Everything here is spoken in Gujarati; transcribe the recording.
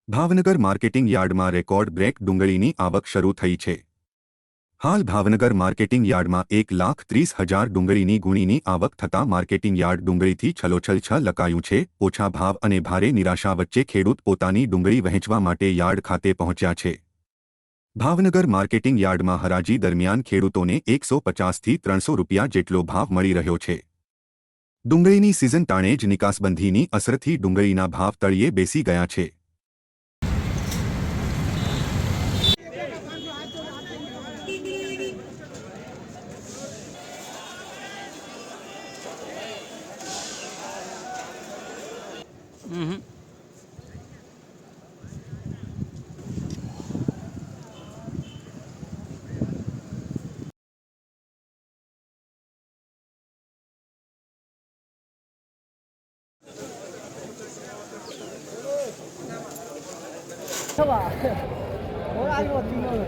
ભાવનગર માર્કેટિંગ યાર્ડમાં રેકોર્ડ બ્રેક ડુંગળીની આવક શરૂ થઈ છે। હાલ ભાવનગર માર્કેટિંગ યાર્ડમાં 1,30,000 ડુંગળીની ગુણીની આવક થતાં માર્કેટિંગ યાર્ડ ડુંગળીથી છલોછલ લકાયું છે। ઓછા ભાવ અને ભારે નિરાશા વચ્ચે ખેડૂત પોતાની ડુંગળી વહેંચવા માટે યાર્ડ ખાતે પહોંચ્યા છે। ભાવનગર માર્કેટિંગ યાર્ડમાં હરાજી દરમિયાન ખેડૂતોને 150થી 300 રૂપિયા જેટલો ભાવ મળી રહ્યો છે। ડુંગળીની સિઝન ટાણે જ નિકાસબંધીની અસરથી ડુંગળીના ભાવ તળિયે બેસી ગયા છે।是吧？我俩有听到了。